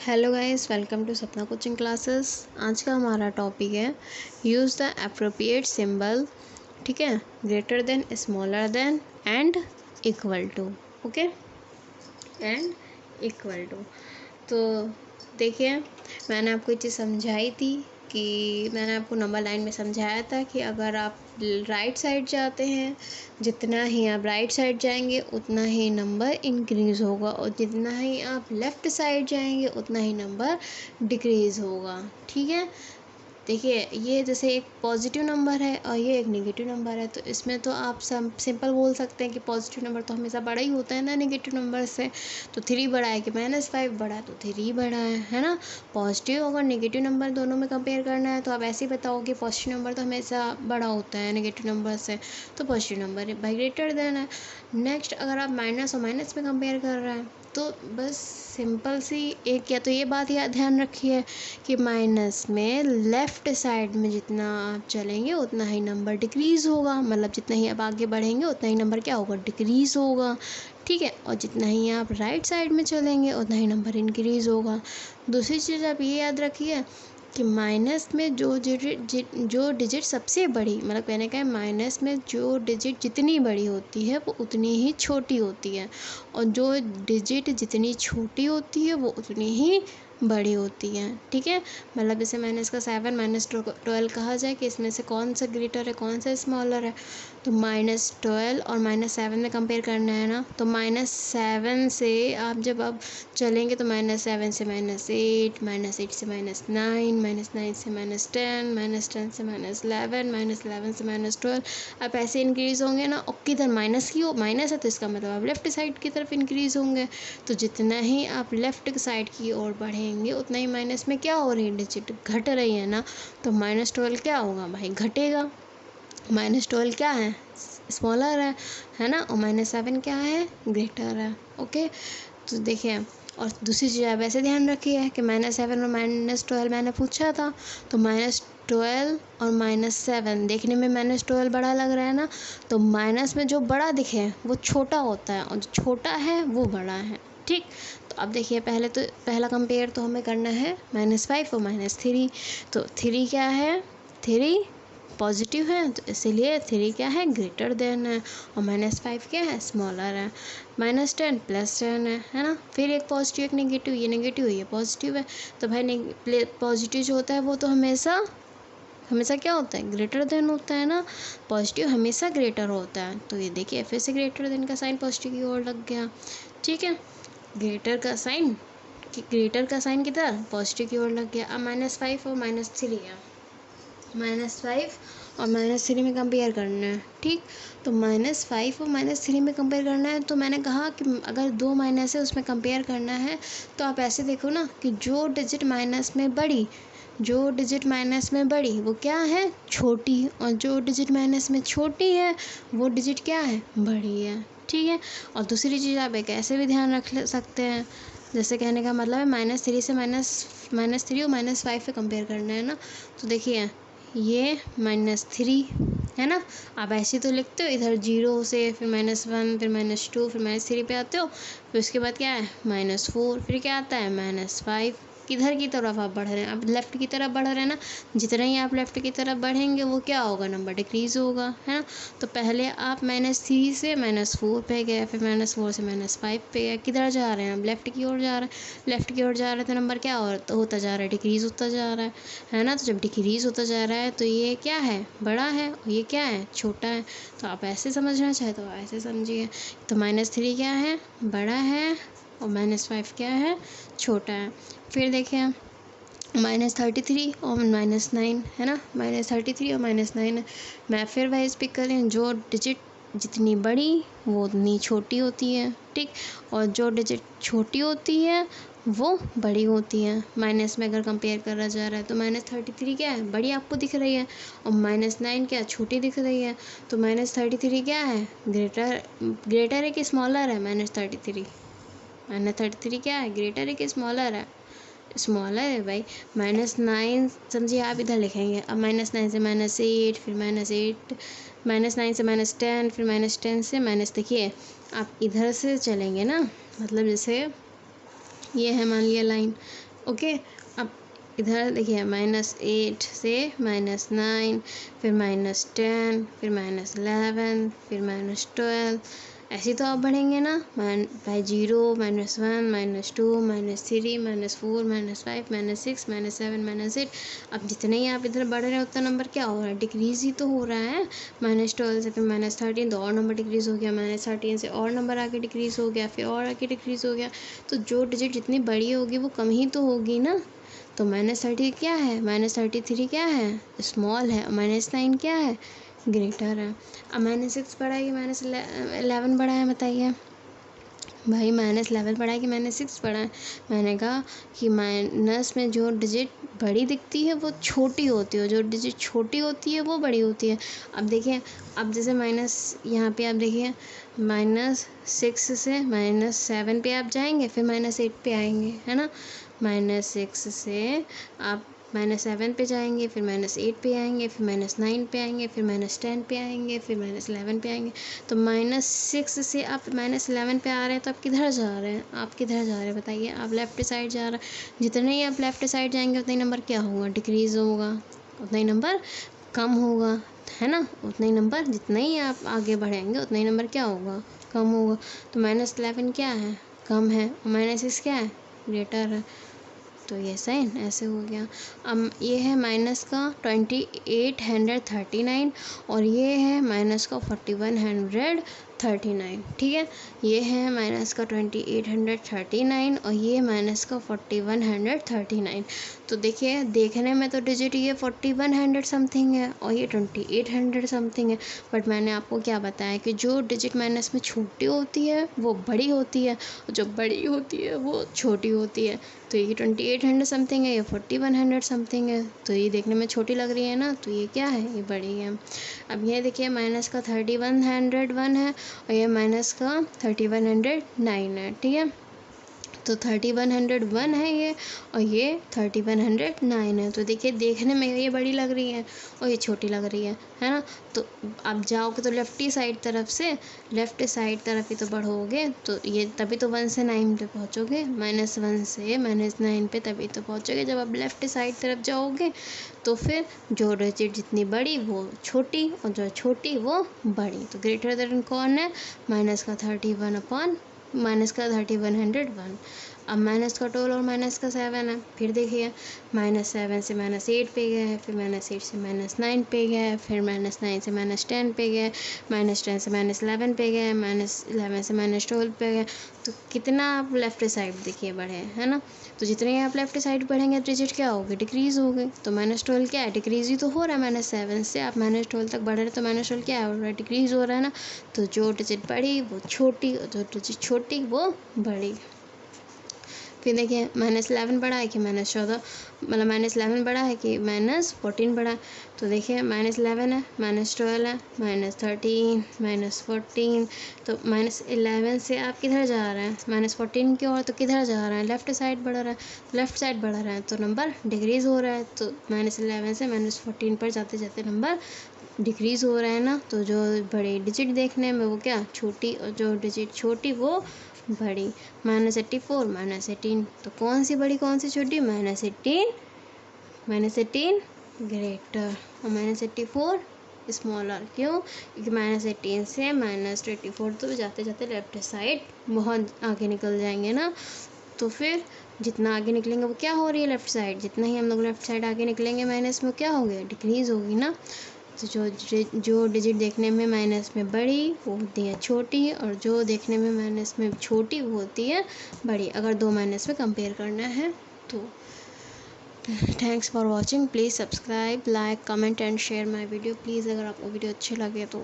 Hello guys, welcome to सपना coaching classes. आज का हमारा टॉपिक है यूज़ द अप्रोप्रिएट सिंबल। ठीक है, greater than, smaller than and equal to. Okay, and equal to. तो देखिए, मैंने आपको ये चीज़ समझाई थी कि मैंने आपको नंबर लाइन में समझाया था कि अगर आप राइट साइड जाते हैं, जितना ही आप राइट साइड जाएंगे उतना ही नंबर इंक्रीज़ होगा, और जितना ही आप लेफ़्ट साइड जाएंगे उतना ही नंबर डिक्रीज़ होगा। ठीक है, देखिए, ये जैसे एक पॉजिटिव नंबर है और ये एक नेगेटिव नंबर है, तो इसमें तो आप सिंपल बोल सकते हैं कि पॉजिटिव नंबर तो हमेशा बड़ा ही होता है ना नेगेटिव नंबर से। तो 3 बड़ा है कि -5 बड़ा है, तो 3 बड़ा है ना। पॉजिटिव और नेगेटिव नंबर दोनों में कंपेयर करना है तो आप ऐसे ही बताओ कि पॉजिटिव नंबर तो हमेशा बड़ा होता है नेगेटिव नंबर से, तो positive number by greater than है। नेक्स्ट, अगर आप माइनस और माइनस में कंपेयर कर रहे हैं तो बस सिंपल सी एक, या तो ये बात याद ध्यान रखिए कि माइनस में लेफ़्ट साइड में जितना आप चलेंगे उतना ही नंबर डिक्रीज़ होगा, मतलब जितना ही आप आगे बढ़ेंगे उतना ही नंबर क्या होगा, डिक्रीज़ होगा। ठीक है, और जितना ही आप राइट साइड में चलेंगे उतना ही नंबर इंक्रीज़ होगा। दूसरी चीज़ आप ये याद रखिए कि माइनस में जो डिजिट सबसे बड़ी, मतलब कहने का है माइनस में जो डिजिट जितनी बड़ी होती है वो उतनी ही छोटी होती है, और जो डिजिट जितनी छोटी होती है वो उतनी ही बड़ी होती है। ठीक है, मतलब जैसे मैंने इसका 7 -12 कहा जाए कि इसमें से कौन सा ग्रेटर है कौन सा स्मॉलर है, तो -12 और -7 में कंपेयर करना है ना, तो -7 से आप जब आप चलेंगे तो -7 से -8, -8 से -9, -9 से -10, -10 से -11 से -12, आप ऐसे इंक्रीज़ होंगे ना, और किधर माइनस की हो, माइनस है तो इसका मतलब आप लेफ़्ट साइड की तरफ इंक्रीज़ होंगे। तो जितना ही आप लेफ़्ट साइड की ओर बढ़ेंगे उतना ही माइनस में क्या हो रही है, डिजिट घट रही है ना, तो -12 क्या होगा भाई, घटेगा। -12 क्या है, स्मॉलर है ना, और -7 क्या है, ग्रेटर है। ओके, तो देखिए, और दूसरी चीज़ आप ऐसे ध्यान रखिए कि -7 और -12 मैंने पूछा था, तो -12 और -7 देखने में -12 बड़ा लग रहा है ना, तो माइनस में जो बड़ा दिखे वो छोटा होता है, और जो छोटा है वो बड़ा है। ठीक, तो अब देखिए, पहला कंपेयर तो हमें करना है -5 और -3। तो 3 क्या है, 3 पॉजिटिव है, तो इसीलिए 3 क्या है, ग्रेटर देन है, और -5 क्या है, स्मॉलर है। -10 +10 है ना। फिर एक पॉजिटिव एक नेगेटिव, ये नेगेटिव है ये पॉजिटिव है, तो भाई पॉजिटिव जो होता है वो तो हमेशा हमेशा क्या होता है, ग्रेटर देन होता है ना। पॉजिटिव हमेशा ग्रेटर होता है, तो ये देखिए फिर से ग्रेटर देन का साइन पॉजिटिव की ओर लग गया। ठीक है, ग्रेटर का साइन किधर, पॉजिटिव की ओर लग गया। अब -5 और -3 है, -5 और -3 में कंपेयर करना है। ठीक, तो -5 और -3 में कंपेयर करना है, तो मैंने कहा कि अगर 2 माइनस है उसमें कंपेयर करना है, तो आप ऐसे देखो ना कि जो डिजिट माइनस में बड़ी वो क्या है, छोटी, और जो डिजिट माइनस में छोटी है वो डिजिट क्या है, बड़ी है। ठीक है, और दूसरी चीज़ आप एक ऐसे भी ध्यान रख सकते हैं, जैसे कहने का मतलब है -3 से -3 और -5 पे कंपेयर करना है ना, तो देखिए ये -3 है ना। आप ऐसे तो लिखते हो, इधर 0 से फिर -1 फिर -2 फिर -3 पे आते हो, फिर उसके बाद क्या है, -4, फिर क्या आता है, -5। किधर की तरफ आप बढ़ रहे हैं, आप लेफ़्ट की तरफ बढ़ रहे हैं ना। जितना ही आप लेफ़्ट की तरफ बढ़ेंगे वो क्या होगा, नंबर डिक्रीज़ होगा, है ना। तो पहले आप -3 से -4 पे गए, फिर -4 से -5 पे गए, किधर जा रहे हैं, आप लेफ़्ट की ओर जा रहे हैं। लेफ़्ट की ओर जा रहे हैं तो नंबर क्या होता जा रहा है, डिक्रीज़ होता जा रहा है ना। तो जब डिक्रीज़ होता जा रहा है तो ये क्या है, बड़ा है, और ये क्या है, छोटा है। तो आप ऐसे समझना चाहे तो ऐसे समझिए। तो -3 क्या है, बड़ा है, और -5 क्या है, छोटा है। फिर देखिए -33 और -9 है ना, -33 और -9 है। मैं फिर वही स्पीक कर रही हूँ, जो डिजिट जितनी बड़ी वो उतनी छोटी होती है। ठीक, और जो डिजिट छोटी होती है वो बड़ी होती है। माइनस में अगर कंपेयर करा जा रहा है तो -33 क्या है, बड़ी आपको दिख रही है, और -9 क्या, छोटी दिख रही है। तो -33 क्या है, ग्रेटर है कि स्मॉलर है, -33 क्या है, ग्रेटर है कि स्मॉलर है, स्मॉलर है भाई। -9 समझिए आप इधर लिखेंगे, अब -9 से -8 फिर -8, -9 से -10 फिर -10 से देखिए आप इधर से चलेंगे ना, मतलब जैसे ये है मान लिया लाइन, ओके। अब इधर देखिए -8 से -9, फिर -10, फिर -11, फिर -12, ऐसे तो आप बढ़ेंगे ना, बाई 0, -1, -2, -3, -4, -5, -6, -7, -8। अब जितने ही आप इधर बढ़ रहे हैं उतना नंबर क्या हो रहा है, डिक्रीज़ ही तो हो रहा है। -12 से फिर -13 तो और नंबर डिक्रीज़ हो गया, -13 से और नंबर आगे डिक्रीज़ हो गया, फिर और आगे डिक्रीज़ हो गया। तो जो डिजिट जितनी बड़ी होगी वो कम ही तो होगी ना। तो -30 क्या है, -33 क्या है, स्मॉल है, -9 क्या है, ग्रेटर है। अब -6 बढ़ा है कि -11 बढ़ा है, बताइए भाई। -11 बढ़ा है कि -6 बढ़ा है। मैंने कहा कि माइनस में जो डिजिट बड़ी दिखती है वो छोटी होती है, जो डिजिट छोटी होती है वो बड़ी होती है। अब देखिए, अब जैसे माइनस यहाँ पे आप देखिए -6 से -7 पे आप जाएंगे, फिर -8 पे आएंगे, है ना। -6 से आप -7 पे जाएंगे, फिर -8 पे आएंगे, फिर -9 पे आएंगे, फिर -10 पे आएंगे, फिर -11 पे आएंगे। तो -6 से आप -11 पे आ रहे हैं, तो आप किधर जा रहे हैं, आप किधर जा रहे हैं बताइए, आप लेफ़्ट साइड जा रहे हैं। जितने ही आप लेफ़्ट साइड जाएंगे उतना ही नंबर क्या होगा, डिक्रीज़ होगा, उतना ही नंबर कम होगा, है ना। उतना ही नंबर, जितना ही आप आगे बढ़ेंगे उतना ही नंबर क्या होगा, कम होगा। तो -11 क्या है, कम है, और -6 क्या है, ग्रेटर है। तो ये साइन ऐसे हो गया। अब ये है माइनस का 2839 और ये है माइनस का 4139, ठीक है। ये है माइनस का 2839 और ये माइनस का 4139। तो देखिए, देखने में तो डिजिट ये 4100 समथिंग है और ये 2800 समथिंग है, बट मैंने आपको क्या बताया कि जो डिजिट माइनस में छोटी होती है वो बड़ी होती है, और जो बड़ी होती है वो छोटी होती है। तो ये 2800 समथिंग है, ये 4100 समथिंग है। तो ये देखने में छोटी लग रही है ना, तो ये क्या है, ये बड़ी है। अब ये देखिए, माइनस का 3101 है और ये माइनस का 3109 है, ठीक है। तो 3101 है ये, और ये 3109 है। तो देखिए, देखने में ये बड़ी लग रही है और ये छोटी लग रही है ना। तो आप जाओगे तो लेफ्टी साइड तरफ से, लेफ़्ट साइड तरफ ही तो बढ़ोगे, तो ये तभी तो 1 से 9 पे पहुँचोगे, -1 से -9 पे तभी तो पहुँचोगे जब आप लेफ़्ट साइड तरफ जाओगे। तो फिर जो डिजिट जितनी बड़ी वो छोटी और जो छोटी वो बड़ी। तो ग्रेटर देन कौन है, माइनस का 3101। अब माइनस का 12 और माइनस का 7 है। फिर देखिए, -7 से -8 पे गए, फिर -8 से -9 पे गए, फिर -9 से -10 पे गए, -10 से -11 पे गए, -11 से -12 पे गए। तो कितना आप लेफ़्ट साइड देखिए बढ़े, है ना। तो जितने ही आप लेफ़्ट साइड बढ़ेंगे डिजिट क्या होगी, डिक्रीज़ होगी। तो -12 क्या है, डिक्रीज़ ही तो हो रहा है। -7 से आप -12 तक बढ़ रहे हैं, तो -12 क्या हो रहा है, डिक्रीज़ हो रहा है ना। तो जो डिजिट बड़ी वो छोटी और जो डिजिट छोटी वो बड़ी। फिर देखिए, -11 बढ़ा है कि -14, मतलब -11 बढ़ा है कि -14 बढ़ा है। तो देखिए, -11 है, -12 है, -13, -14। तो -11 से आप किधर जा रहे हैं, -14 की ओर। तो किधर जा रहे हैं, लेफ़्ट साइड बढ़ रहा है, लेफ़्ट साइड बढ़ रहा है तो नंबर डिक्रीज़ हो रहा है। तो -11 से -14 पर जाते जाते नंबर डिक्रीज़ हो रहा है ना। तो जो बड़ी डिजिट देखने में वो क्या छोटी, और जो डिजिट छोटी वो बड़ी। -84, -18, तो कौन सी बड़ी कौन सी छोटी, -18, -18 ग्रेटर और -84 स्मॉलर। क्यों, क्योंकि -18 से -24 तो जाते जाते लेफ्ट साइड बहुत आगे निकल जाएंगे ना। तो फिर जितना आगे निकलेंगे वो क्या हो रही है, लेफ़्ट साइड। जितना ही हम लोग लेफ़्ट साइड आगे निकलेंगे माइनस में क्या हो गया, डिक्रीज़ होगी ना। तो जो डिजिट देखने में माइनस में बड़ी वो होती है छोटी, और जो देखने में माइनस में छोटी वो होती है बड़ी, अगर दो माइनस में कंपेयर करना है तो। Thanks for watching. Please subscribe, like, comment and share my video please, अगर आपको वीडियो अच्छे लगे तो।